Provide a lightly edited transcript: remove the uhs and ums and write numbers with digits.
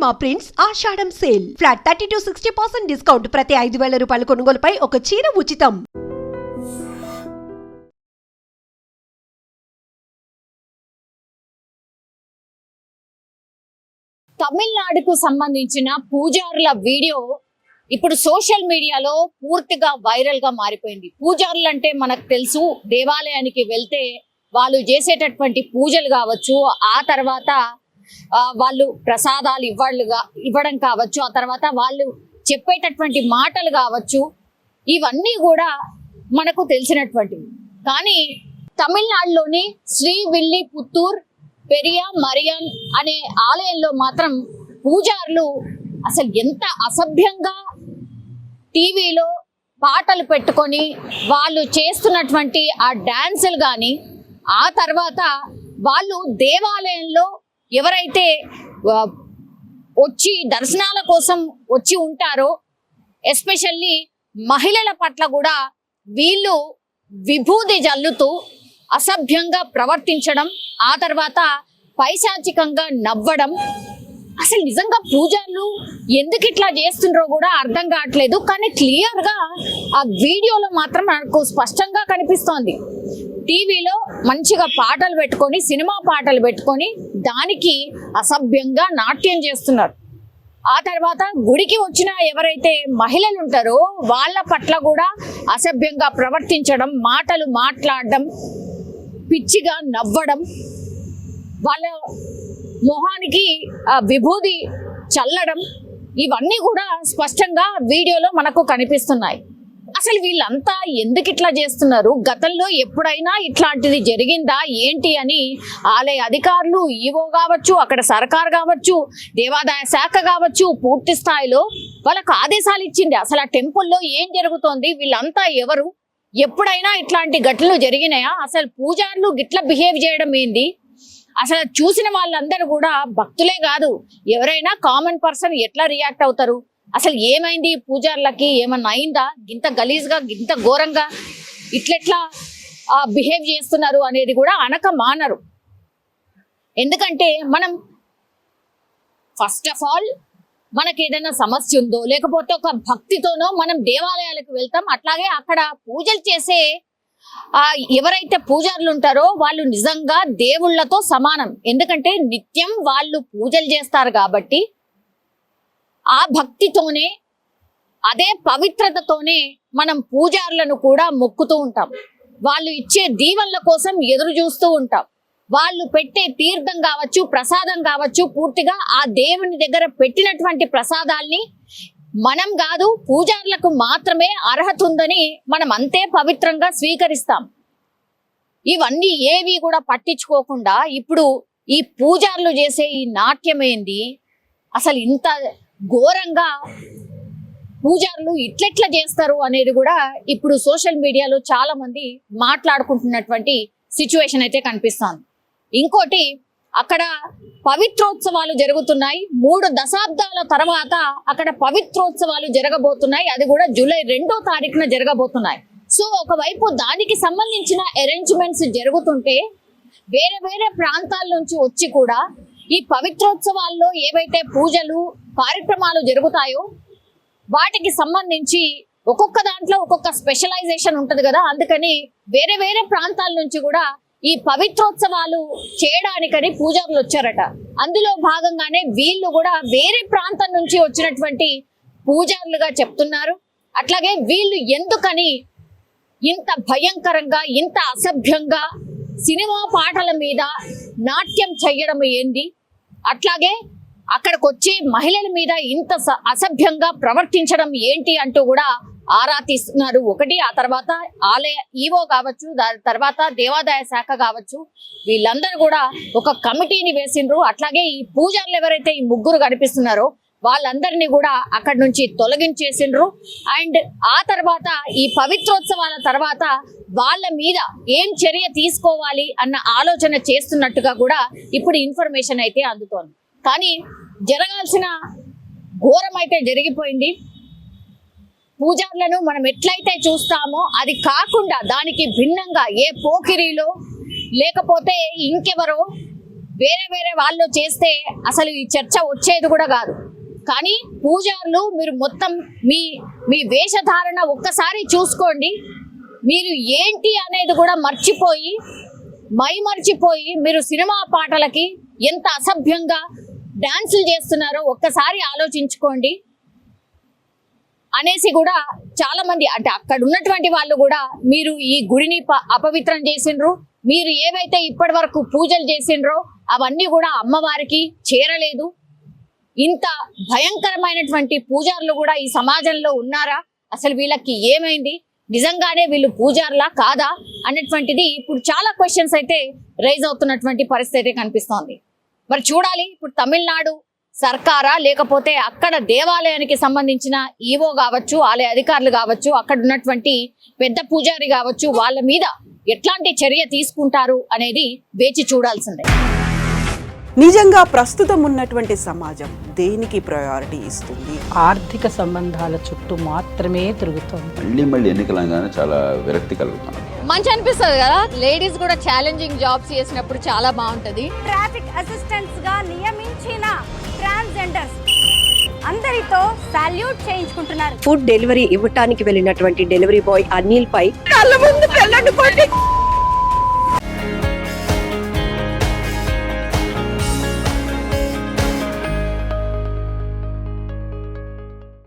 Cinema prints Ashadham sale flat 30 to 60% discount. ప్రతి 5,000 రూపాయల కొనుగోలుపై ఒక చీర ఉచితం. తమిళనాడుకు సంబంధించిన పూజారుల వీడియో ఇప్పుడు సోషల్ మీడియాలో పూర్తిగా వైరల్ గా మారిపోయింది. పూజారులు అంటే మనకు తెలుసు, దేవాలయానికి వెళ్తే వాళ్ళు చేసేటటువంటి పూజలు కావచ్చు, ఆ తర్వాత వాళ్ళు ప్రసాదాలు ఇవ్వడం కావచ్చు, ఆ తర్వాత వాళ్ళు చెప్పేటటువంటి మాటలు కావచ్చు, ఇవన్నీ కూడా మనకు తెలిసినటువంటివి. కానీ తమిళనాడులోని శ్రీవిల్లిపుత్తూర్ పెరియా మరియన్ అనే ఆలయంలో మాత్రం పూజారులు అసలు ఎంత అసభ్యంగా టీవీలో పాటలు పెట్టుకొని వాళ్ళు చేస్తున్నటువంటి ఆ డాన్సులు కానీ, ఆ తర్వాత వాళ్ళు దేవాలయంలో ఎవరైతే వచ్చి దర్శనాల కోసం వచ్చి ఉంటారో, ఎస్పెషల్లీ మహిళల పట్ల కూడా వీళ్ళు విభూది జల్లుతూ అసభ్యంగా ప్రవర్తించడం, ఆ తర్వాత పైశాచికంగా నవ్వడం. అసలు నిజంగా పూజారులు ఎందుకు ఇట్లా చేస్తుండ్రో కూడా అర్థం కావట్లేదు. కానీ క్లియర్ గా ఆ వీడియోలో మాత్రం నాకు స్పష్టంగా కనిపిస్తోంది. టీవీలో మంచిగా పాటలు పెట్టుకొని, సినిమా పాటలు పెట్టుకొని దానికి అసభ్యంగా నాట్యం చేస్తున్నారు. ఆ తర్వాత గుడికి వచ్చిన ఎవరైతే మహిళలు ఉంటారో వాళ్ళ పట్ల కూడా అసభ్యంగా ప్రవర్తించడం, మాటలు మాట్లాడడం, పిచ్చిగా నవ్వడం, వాళ్ళ మొహానికి విభూది చల్లడం, ఇవన్నీ కూడా స్పష్టంగా వీడియోలో మనకు కనిపిస్తున్నాయి. అసలు వీళ్ళంతా ఎందుకు ఇట్లా చేస్తున్నారు? గతంలో ఎప్పుడైనా ఇట్లాంటిది జరిగిందా ఏంటి అని ఆలయ అధికారులు, ఈవో కావచ్చు, అక్కడ సర్కార్ కావచ్చు, దేవాదాయ శాఖ కావచ్చు, పూర్తి స్థాయిలో వాళ్ళకు ఆదేశాలు ఇచ్చింది. అసలు ఆ టెంపుల్లో ఏం జరుగుతోంది, వీళ్ళంతా ఎవరు, ఎప్పుడైనా ఇట్లాంటి ఘటనలు జరిగినాయా, అసలు పూజారులు గిట్లా బిహేవ్ చేయడం ఏంది? అసలు చూసిన వాళ్ళందరూ కూడా భక్తులే కాదు, ఎవరైనా కామన్ పర్సన్ ఎట్లా రియాక్ట్ అవుతారు? అసలు ఏమైంది పూజారులకి, ఏమన్నా అయిందా, గింత గలీజ్గా గింత ఘోరంగా ఇట్లెట్లా బిహేవ్ చేస్తున్నారు అనేది కూడా అనక మానరు. ఎందుకంటే మనం ఫస్ట్ ఆఫ్ ఆల్ మనకి ఏదైనా సమస్య ఉందో లేకపోతే ఒక భక్తితోనో మనం దేవాలయాలకు వెళ్తాం. అట్లాగే అక్కడ పూజలు చేసే ఎవరైతే పూజారులు ఉంటారో వాళ్ళు నిజంగా దేవుళ్ళతో సమానం. ఎందుకంటే నిత్యం వాళ్ళు పూజలు చేస్తారు కాబట్టి ఆ భక్తితోనే, అదే పవిత్రతతోనే మనం పూజారులను కూడా మొక్కుతూ ఉంటాం. వాళ్ళు ఇచ్చే దీవెనల కోసం ఎదురు చూస్తూ ఉంటాం. వాళ్ళు పెట్టే తీర్థం కావచ్చు, ప్రసాదం కావచ్చు, పూర్తిగా ఆ దేవుని దగ్గర పెట్టినటువంటి ప్రసాదాల్ని మనం కాదు, పూజారులకు మాత్రమే అర్హత ఉందని మనం అంతే పవిత్రంగా స్వీకరిస్తాం. ఇవన్నీ ఏవి కూడా పట్టించుకోకుండా ఇప్పుడు ఈ పూజారులు చేసే ఈ నాట్యం ఏంది, అసలు ఇంత ఘోరంగా పూజారులు ఇట్లెట్లా చేస్తారు అనేది కూడా ఇప్పుడు సోషల్ మీడియాలో చాలా మంది మాట్లాడుకుంటున్నటువంటి సిచ్యువేషన్ అయితే కనిపిస్తోంది. ఇంకోటి, అక్కడ పవిత్రోత్సవాలు జరుగుతున్నాయి. 3 దశాబ్దాల తర్వాత అక్కడ పవిత్రోత్సవాలు జరగబోతున్నాయి. అది కూడా జూలై 2వ తారీఖున జరగబోతున్నాయి. సో ఒకవైపు దానికి సంబంధించిన అరేంజ్మెంట్స్ జరుగుతుంటే, వేరే వేరే ప్రాంతాల నుంచి వచ్చి కూడా ఈ పవిత్రోత్సవాల్లో ఏవైతే పూజలు కార్యక్రమాలు జరుగుతాయో వాటికి సంబంధించి ఒక్కొక్క దాంట్లో ఒక్కొక్క స్పెషలైజేషన్ ఉంటది కదా. అందుకని వేరే వేరే ప్రాంతాల నుంచి కూడా ఈ పవిత్రోత్సవాలు చేయడానికని పూజారులు వచ్చారట. అందులో భాగంగానే వీళ్ళు కూడా వేరే ప్రాంతం నుంచి వచ్చినటువంటి పూజారులుగా చెప్తున్నారు. అట్లాగే వీళ్ళు ఎందుకని ఇంత భయంకరంగా, ఇంత అసభ్యంగా సినిమా పాటల మీద నాట్యం చెయ్యడం ఏంది, అట్లాగే అక్కడికి వచ్చే మహిళల మీద ఇంత అసభ్యంగా ప్రవర్తించడం ఏంటి అంటూ కూడా ఆరా తీస్తున్నారు. ఒకటి, ఆ తర్వాత ఆలయ ఈవో కావచ్చు, దాని తర్వాత దేవాదాయ శాఖ కావచ్చు, వీళ్ళందరూ కూడా ఒక కమిటీని వేసిండ్రు. అట్లాగే ఈ పూజారులు ఎవరైతే ఈ 3 కనిపిస్తున్నారో వాళ్ళందరినీ కూడా అక్కడి నుంచి తొలగించేసిండ్రు. అండ్ ఆ తర్వాత ఈ పవిత్రోత్సవాల తర్వాత వాళ్ళ మీద ఏం చర్య తీసుకోవాలి అన్న ఆలోచన చేస్తున్నట్టుగా కూడా ఇప్పుడు ఇన్ఫర్మేషన్ అయితే అందుతోంది. కానీ జరగాల్సిన ఘోరం అయితే జరిగిపోయింది. పూజారులను మనం ఎట్లయితే చూస్తామో అది కాకుండా దానికి భిన్నంగా ఏ పోకిరీలో లేకపోతే ఇంకెవరో వేరే వేరే వాళ్ళు చేస్తే అసలు ఈ చర్చ వచ్చేది కూడా కాదు. కానీ పూజారులు మీరు మొత్తం మీ మీ వేషధారణ ఒక్కసారి చూసుకోండి. మీరు ఏంటి అనేది కూడా మర్చిపోయి మీరు సినిమా పాటలకి ఎంత అసభ్యంగా డాన్సులు చేస్తున్నారో ఒక్కసారి ఆలోచించుకోండి అనేసి కూడా చాలా మంది, అంటే అక్కడ ఉన్నటువంటి వాళ్ళు కూడా మీరు ఈ గుడిని అపవిత్రం చేసిండ్రు, మీరు ఏవైతే ఇప్పటి వరకు పూజలు చేసిండ్రో అవన్నీ కూడా అమ్మవారికి చేరలేదు, ఇంత భయంకరమైనటువంటి పూజారులు కూడా ఈ సమాజంలో ఉన్నారా, అసలు వీళ్ళకి ఏమైంది, నిజంగానే వీళ్ళు పూజారులా కాదా అన్నటువంటిది ఇప్పుడు చాలా క్వశ్చన్స్ అయితే రైజ్ అవుతున్నటువంటి పరిస్థితి అయితే కనిపిస్తోంది. మరి చూడాలి ఇప్పుడు తమిళనాడు సర్కారా లేకపోతే అక్కడ దేవాలయానికి సంబంధించిన ఈవో కావచ్చు, ఆలయ అధికారులు కావచ్చు, అక్కడ ఉన్నటువంటి పెద్ద పూజారి కావచ్చు, వాళ్ళ మీద ఎట్లాంటి చర్య తీసుకుంటారు అనేది వేచి చూడాల్సిందే. నిజంగా ప్రస్తుతం ఉన్నటువంటి సమాజం దేనికి ప్రయారిటీ ఇస్తుంది? ఆర్థిక సంబంధాల చుట్టూ మాత్రమే తిరుగుతుంది. మళ్ళీ ఎన్నికలంగానే చాలా విరక్తి కలుగుతాం. మంచి అనిపిస్తుంది కదా, లేడీస్ కూడా ఛాలెంజింగ్ జాబ్స్ చేసినప్పుడు చాలా బాగుంటది. ట్రాఫిక్ అసిస్టెంట్స్ గా నియమించిన ట్రాన్స్జెండర్స్ అందరితో సాల్యూట్ చేయించుకుంటున్నారు. ఫుడ్ డెలివరీ ఇవ్వటానికి వెళ్ళినటువంటి డెలివరీ బాయ్ అనిల్ పై కళ్ళ ముందు పెళ్ళండి